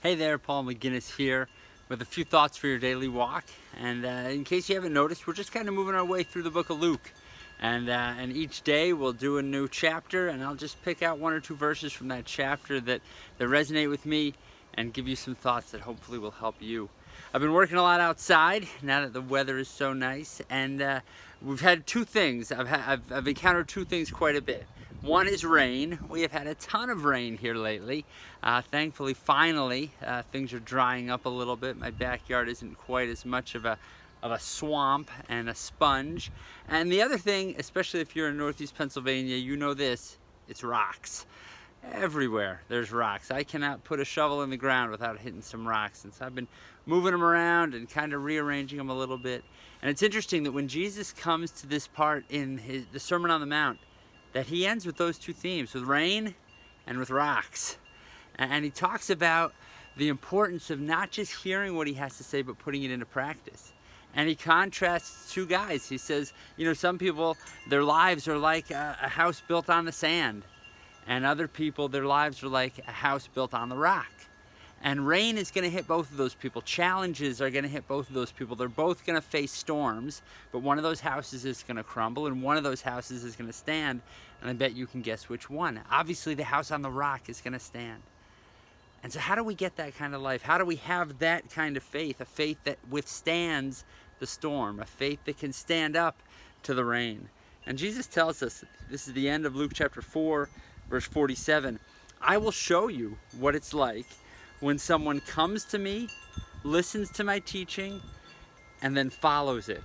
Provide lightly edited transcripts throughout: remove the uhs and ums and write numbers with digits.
Hey there, Paul McGinnis here with a few thoughts for your daily walk. And in case you haven't noticed, we're just kind of moving our way through the book of Luke. And each day we'll do a new chapter, and I'll just pick out one or two verses from that chapter that resonate with me and give you some thoughts that hopefully will help you. I've been working a lot outside now that the weather is so nice, and we've had two things. I've encountered two things quite a bit. One is rain. We have had a ton of rain here lately. Thankfully, finally, things are drying up a little bit. My backyard isn't quite as much of a swamp and a sponge. And the other thing, especially if you're in Northeast Pennsylvania, you know this, it's rocks. Everywhere there's rocks. I cannot put a shovel in the ground without hitting some rocks. And so I've been moving them around and kind of rearranging them a little bit. And it's interesting that when Jesus comes to this part in the Sermon on the Mount, that he ends with those two themes, with rain and with rocks. And he talks about the importance of not just hearing what he has to say, but putting it into practice. And he contrasts two guys. He says, some people, their lives are like a house built on the sand. And other people, their lives are like a house built on the rock. And rain is going to hit both of those people. Challenges are going to hit both of those people. They're both going to face storms, but one of those houses is going to crumble and one of those houses is going to stand. And I bet you can guess which one. Obviously, the house on the rock is going to stand. And so how do we get that kind of life? How do we have that kind of faith? A faith that withstands the storm, a faith that can stand up to the rain. And Jesus tells us, this is the end of Luke chapter 4, verse 47, I will show you what it's like when someone comes to me, listens to my teaching, and then follows it.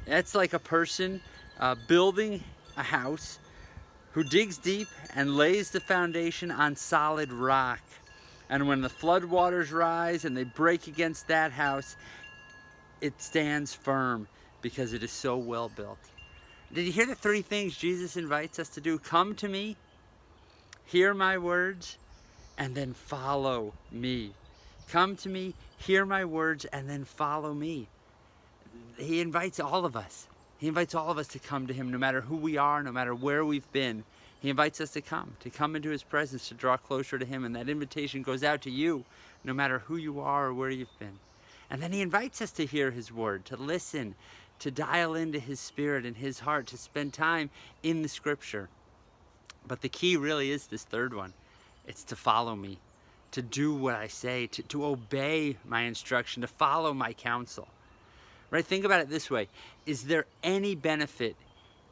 That's like a person building a house who digs deep and lays the foundation on solid rock. And when the floodwaters rise and they break against that house, it stands firm because it is so well built. Did you hear the three things Jesus invites us to do? Come to me, hear my words, and then follow me. Come to me, hear my words, and then follow me. He invites all of us. He invites all of us to come to him, no matter who we are, no matter where we've been. He invites us to come into his presence, to draw closer to him. And that invitation goes out to you, no matter who you are or where you've been. And then he invites us to hear his word, to listen, to dial into his spirit and his heart, to spend time in the scripture. But the key really is this third one. It's to follow me, to do what I say, to obey my instruction, to follow my counsel. Right? Think about it this way. Is there any benefit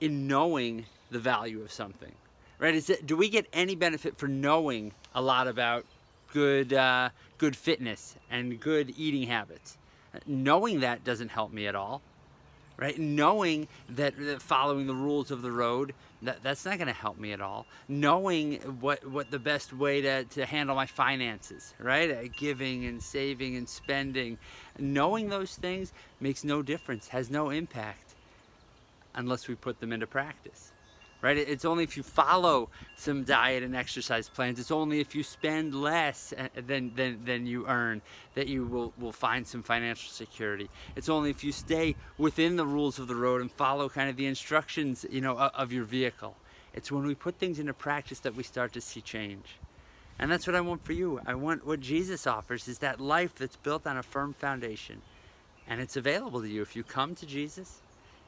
in knowing the value of something? Right? Do we get any benefit for knowing a lot about good fitness and good eating habits? Knowing that doesn't help me at all. Right? Knowing that following the rules of the road, that's not going to help me at all. Knowing what the best way to handle my finances, right? Giving and saving and spending. Knowing those things makes no difference, has no impact unless we put them into practice. Right? It's only if you follow some diet and exercise plans, it's only if you spend less than you earn that you will find some financial security. It's only if you stay within the rules of the road and follow kind of the instructions, of your vehicle. It's when we put things into practice that we start to see change. And that's what I want for you. I want what Jesus offers is that life that's built on a firm foundation. And it's available to you if you come to Jesus,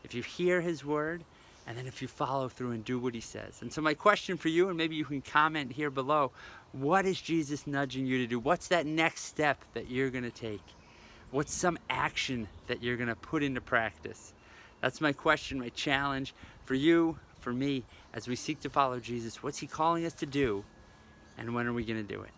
if you hear his word, and then if you follow through and do what he says. And so my question for you, and maybe you can comment here below, what is Jesus nudging you to do? What's that next step that you're going to take? What's some action that you're going to put into practice? That's my question, my challenge for you, for me, as we seek to follow Jesus. What's he calling us to do? And when are we going to do it?